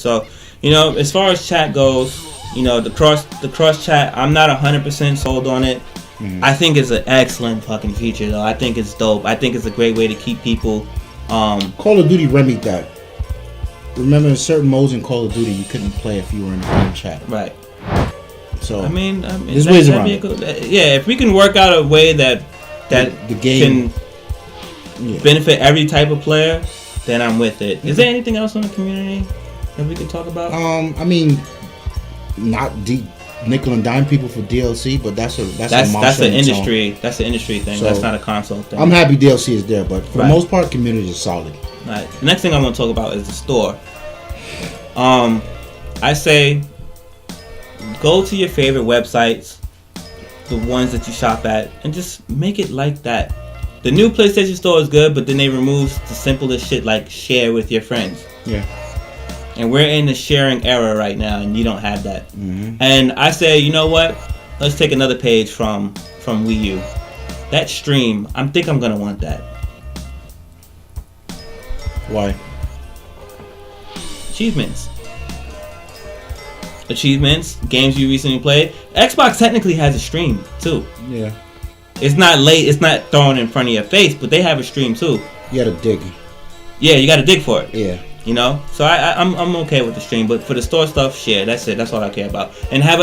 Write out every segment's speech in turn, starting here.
So, as far as chat goes, the cross chat, I'm not 100% sold on it. I think it's an excellent fucking feature, though. I think it's dope. I think it's a great way to keep people. Call of Duty remedied that. Remember, in certain modes in Call of Duty, you couldn't play if you were in the game chat. Right. So there's ways around it. Yeah, if we can work out a way that the game can benefit every type of player, then I'm with it. Is there anything else on the community that we could talk about? Not deep nickel and dime people for DLC, but that's an industry thing. So, that's not a console thing. I'm happy DLC is there, but for the most part, community is solid. Right. The next thing I want to talk about is the store. I say go to your favorite websites, the ones that you shop at, and just make it like that. The new PlayStation Store is good, but then they remove the simplest shit like share with your friends. Yeah. And we're in the sharing era right now, and you don't have that. Mm-hmm. And I say, you know what? Let's take another page from Wii U. That stream, I think I'm gonna want that. Why? Achievements, games you recently played. Xbox technically has a stream too. Yeah. It's not late. It's not thrown in front of your face, but they have a stream too. You gotta dig. Yeah, you gotta dig for it. Yeah. So I'm okay with the stream, but for the store stuff, share. That's it. That's all I care about. And have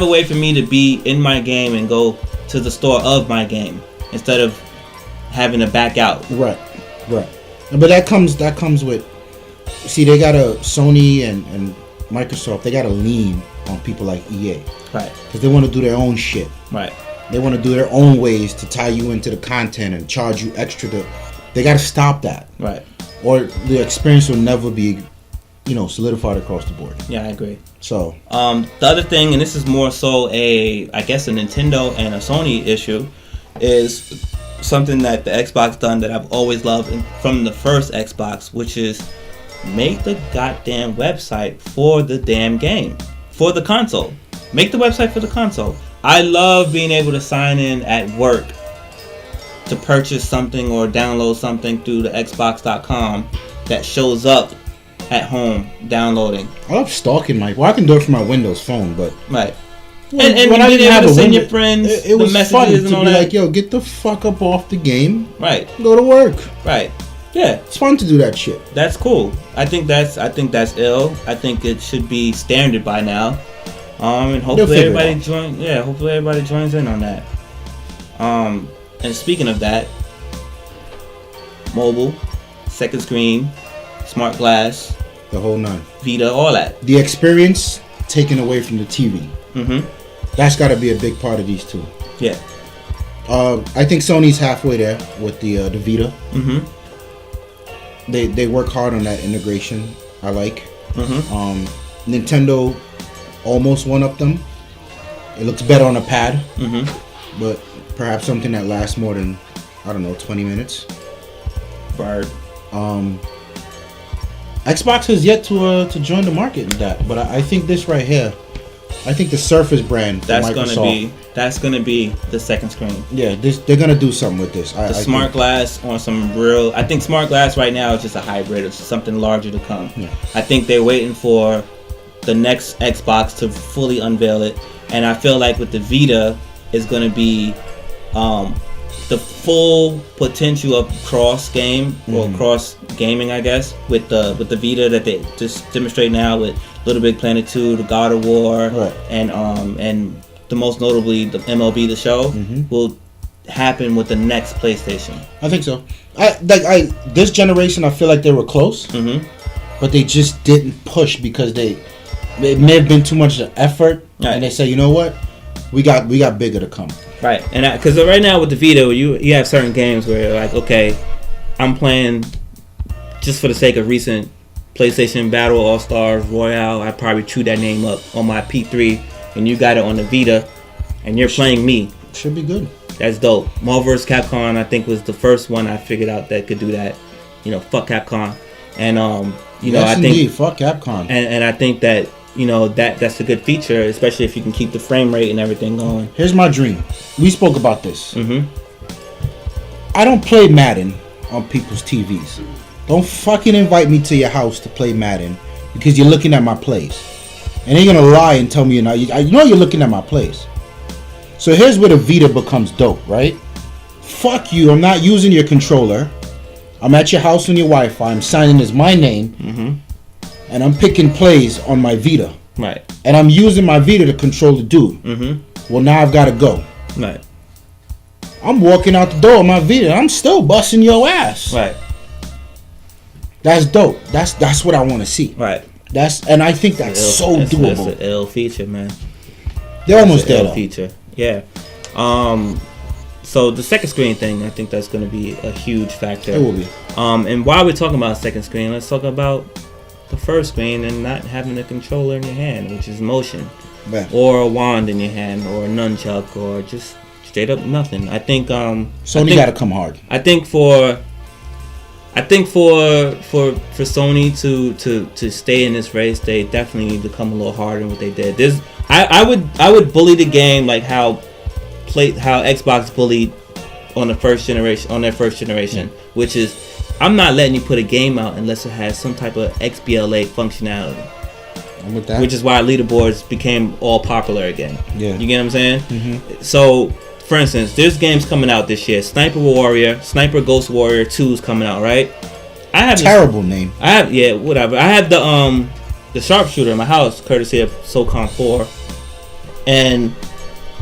a way for me to be in my game and go to the store of my game instead of having to back out. Right. But that comes with. See, they got a Sony and Microsoft. They got to lean on people like EA. Right. Because they want to do their own shit. Right. They want to do their own ways to tie you into the content and charge you extra. They got to stop that. Right. Or the experience will never be, solidified across the board. Yeah, I agree. So, the other thing, and this is more so a Nintendo and a Sony issue, is something that the Xbox done that I've always loved from the first Xbox, which is make the goddamn website for the damn game, for the console. Make the website for the console. I love being able to sign in at work to purchase something or download something through the Xbox.com that shows up at home downloading. I love stalking I can do it from my Windows phone, but right. And when I didn't have to send your friends it was the fun messages to and all be that. like, yo, get the fuck up off the game. Right. Go to work. Right. Yeah. It's fun to do that shit. That's cool. I think that's ill. I think it should be standard by now. And hopefully everybody joins in on that. And speaking of that, mobile, second screen, smart glass, the whole nine, Vita, all that. The experience taken away from the TV. Mm-hmm. That's got to be a big part of these two. Yeah. I think Sony's halfway there with the Vita. Mm-hmm. They work hard on that integration. I like. Mm-hmm. Nintendo almost one up them. It looks better on a pad. Mm-hmm. But perhaps something that lasts more than 20 minutes. Right. Xbox has yet to join the market in that, but I think this right here, I think the Surface brand from Microsoft. That's gonna be the second screen. Yeah, they're gonna do something with this. The smart glass on some real. I think smart glass right now is just a hybrid. It's just something larger to come. Yeah. I think they're waiting for the next Xbox to fully unveil it, and I feel like with the Vita is gonna be the full potential of cross game or cross gaming, I guess, with the Vita that they just demonstrate now with Little Big Planet 2, the God of War, right. and the most notably the MLB The Show will happen with the next PlayStation. I think so. This generation, I feel like they were close, but they just didn't push because it may have been too much effort, right. And they said, you know what, we got bigger to come. Right, and because right now with the Vita, you have certain games where you're like, okay, I'm playing just for the sake of recent PlayStation Battle All-Stars Royale. I probably chewed that name up on my P3, and you got it on the Vita, and you're playing me. Should be good. That's dope. Marvel vs. Capcom, I think, was the first one I figured out that could do that. Fuck Capcom, and yes, I think indeed. Fuck Capcom, and I think that. That's a good feature, especially if you can keep the frame rate and everything going. Here's my dream. We spoke about this. Mm-hmm. I don't play Madden on people's TVs. Don't fucking invite me to your house to play Madden. because you're looking at my plays. And you're gonna lie and tell me you're not. You know you're looking at my plays. So here's where the Vita becomes dope, right? Fuck you, I'm not using your controller. I'm at your house on your Wi-Fi. I'm signing as my name. And I'm picking plays on my Vita. Right. And I'm using my Vita to control the dude. Well, now I've got to go. Right. I'm walking out the door with my Vita. I'm still busting your ass. Right. That's dope. That's what I want to see. Right. And I think that's so doable. That's an L feature, man. They're almost there. L feature. Yeah. So the second screen thing, I think that's going to be a huge factor. It will be. And while we're talking about second screen, let's talk about the first screen and not having a controller in your hand, which is motion, or a wand in your hand, or a nunchuck, or just straight up nothing. I think Sony got to come hard. I think for Sony to stay in this race, they definitely need to come a little harder than what they did. I would bully the game like how Xbox bullied on their first generation, which is, I'm not letting you put a game out unless it has some type of XBLA functionality. I'm with that. Which is why leaderboards became all popular again. Yeah. You get what I'm saying? So, for instance, there's games coming out this year. Sniper Ghost Warrior 2 is coming out, right? I have terrible name. Whatever. I have the sharpshooter in my house, courtesy of Cont 4, and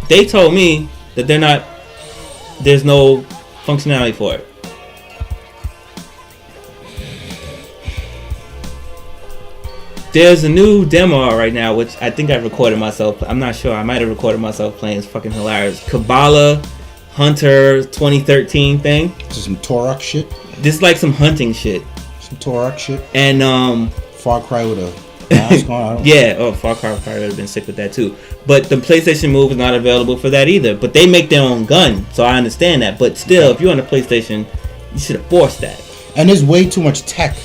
they told me that there's no functionality for it. There's a new demo out right now, which I think I recorded myself. I'm not sure. I might have recorded myself playing. It's fucking hilarious. Kabbalah Hunter 2013 thing. This is some Torok shit. This is like some hunting shit. Some Torok shit. And Far Cry with a mask on. Far Cry probably would have been sick with that too. But the PlayStation Move is not available for that either. But they make their own gun, so I understand that. But still, if you're on the PlayStation, you should have forced that. And there's way too much tech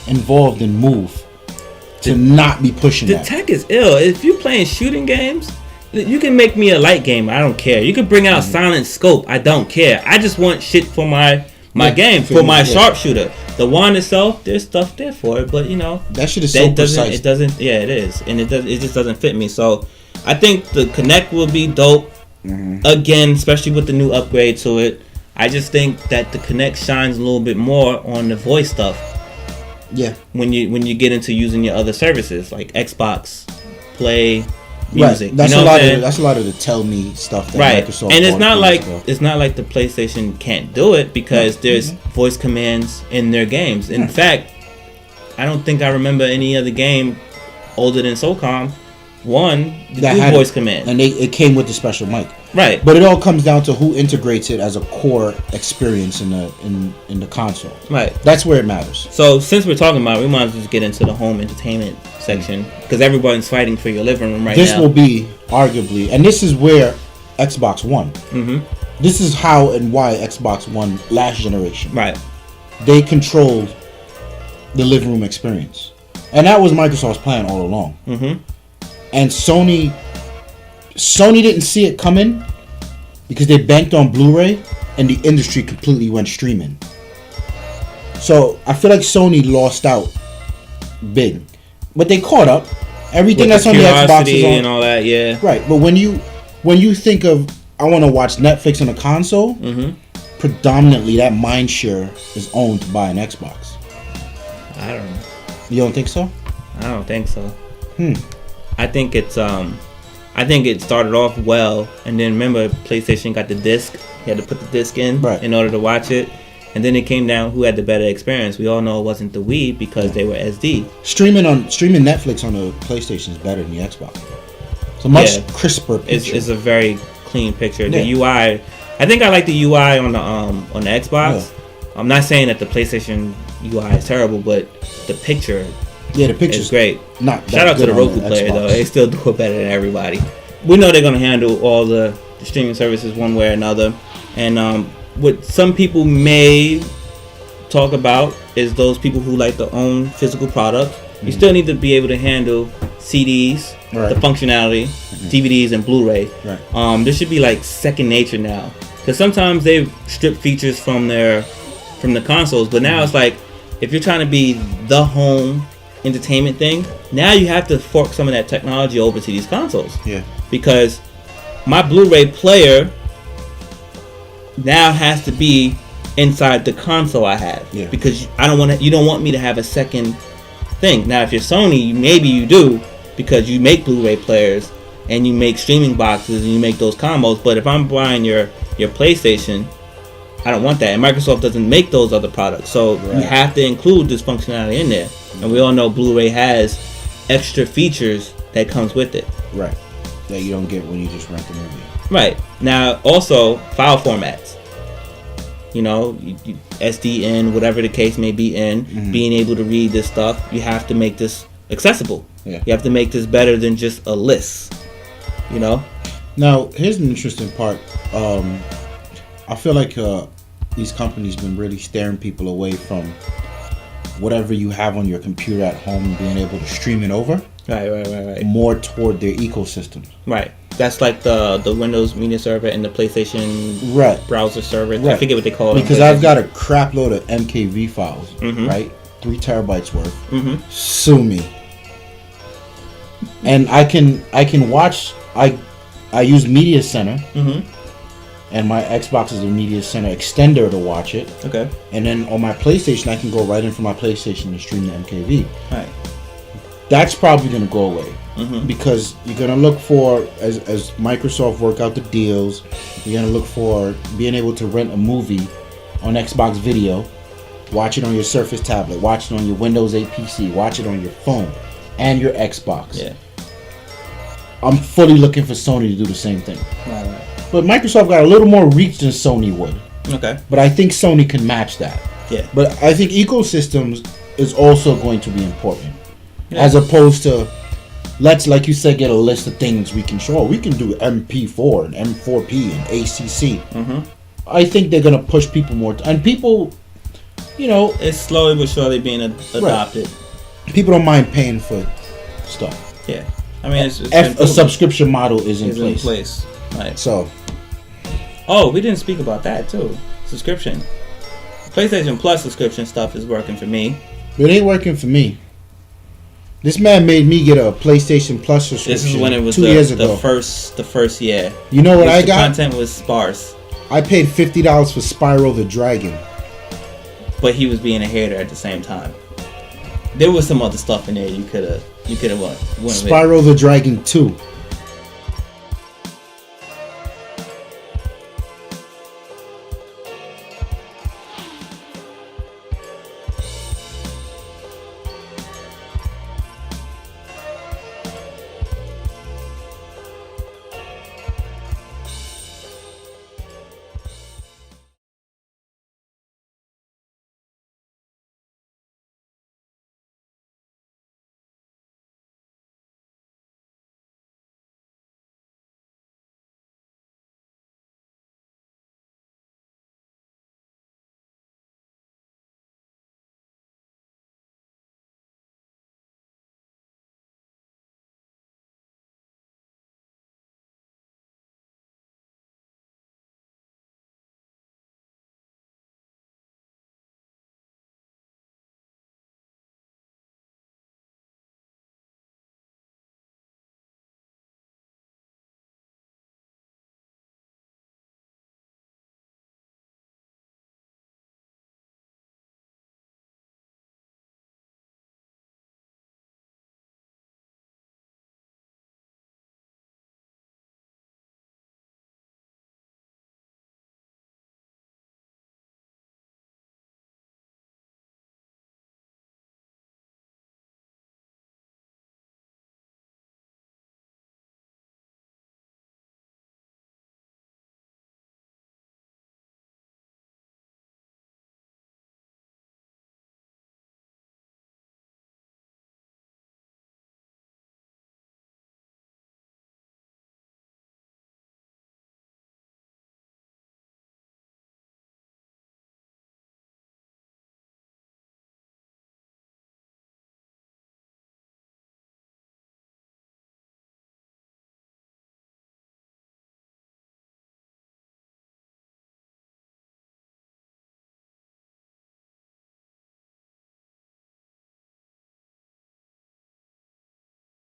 involved in Move to not be pushing that. The tech is ill. If you're playing shooting games, you can make me a light gamer. I don't care. You can bring out Silent Scope. I don't care. I just want shit for my game, for my sharpshooter. The wand itself, there's stuff there for it, but you know that shit is so precise. It doesn't. Yeah, it is, and it just doesn't fit me. So I think the Kinect will be dope again, especially with the new upgrade to it. I just think that the Kinect shines a little bit more on the voice stuff. Yeah. When you get into using your other services like Xbox, Play, Music. Right. That's a lot of the Tell Me stuff that Microsoft. And it's not like the PlayStation can't do it because there's voice commands in their games. In fact, I don't think I remember any other game older than SOCOM 1 that had voice command. And it came with the special mic. Right. But it all comes down to who integrates it as a core experience in the console. Right. That's where it matters. So since we're talking about it, we might as well just get into the home entertainment section because everybody's fighting for your living room right now. This will be arguably, and this is where Xbox won. This is how and why Xbox won last generation. Right. They controlled the living room experience. And that was Microsoft's plan all along. And Sony didn't see it coming because they banked on Blu-ray and the industry completely went streaming. So I feel like Sony lost out big. But they caught up. Everything that's on the Xbox is on, and all that, yeah. Right, but when you think of I want to watch Netflix on a console, predominantly that mind share is owned by an Xbox. I don't know. You don't think so? I don't think so. I think it started off well, and then remember PlayStation got the disc. You had to put the disc in order to watch it, and then it came down who had the better experience. We all know it wasn't the Wii because they were SD. Streaming Netflix on the PlayStation is better than the Xbox. It's a much crisper picture. It's a very clean picture. The UI, I think I like the UI on the Xbox. I'm not saying that the PlayStation UI is terrible, but the picture. Yeah, the picture's is great. Shout out to the Roku player though; they still do it better than everybody. We know they're gonna handle all the streaming services one way or another, and what some people may talk about is those people who like to own physical products. You still need to be able to handle CDs, the functionality, DVDs, and Blu-ray. This should be like second nature now, because sometimes they've stripped features from the consoles, but now it's like if you're trying to be the home entertainment thing. Now you have to fork some of that technology over to these consoles. Yeah. Because my Blu-ray player now has to be inside the console I have. Yeah. Because you don't want me to have a second thing. Now if you're Sony, maybe you do, because you make Blu-ray players and you make streaming boxes and you make those combos. But if I'm buying your PlayStation, I don't want that. And Microsoft doesn't make those other products. So you have to include this functionality in there. And we all know Blu-ray has extra features that comes with it. Right. That you don't get when you just rent the movie. Right. Now, also, file formats. You know, SDN, whatever the case may be in, being able to read this stuff, you have to make this accessible. Yeah. You have to make this better than just a list. You know? Now, here's an interesting part. I feel like these companies been really staring people away from whatever you have on your computer at home and being able to stream it over. Right. More toward their ecosystem. Right. That's like the Windows Media Server and the PlayStation browser server. Right. I forget what they call it. Because I've got a crap load of MKV files, right? 3 terabytes worth. Sue me. And I can watch. I use Media Center. And my Xbox is a Media Center extender to watch it. Okay. And then on my PlayStation, I can go right in from my PlayStation and stream the MKV. Right. That's probably going to go away. Because you're going to look for, as Microsoft work out the deals, you're going to look for being able to rent a movie on Xbox Video, watch it on your Surface tablet, watch it on your Windows 8 PC, watch it on your phone and your Xbox. Yeah. I'm fully looking for Sony to do the same thing. Right. But Microsoft got a little more reach than Sony would. Okay. But I think Sony can match that. Yeah. But I think ecosystems is also going to be important. Yeah. As opposed to, let's, like you said, get a list of things we can show. We can do MP4 and M4P and ACC. I think they're going to push people more. And people, you know... It's slowly but surely being adopted. Right. People don't mind paying for stuff. Yeah. I mean, it's a subscription model is in place. Right. So... Oh, we didn't speak about that, too. Subscription. PlayStation Plus subscription stuff is working for me. It ain't working for me. This man made me get a PlayStation Plus subscription. This is when it was 2 years ago. the first year. You know what I the got? Content was sparse. I paid $50 for Spyro the Dragon. But he was being a hater at the same time. There was some other stuff in there you could have won. Spyro the Dragon 2.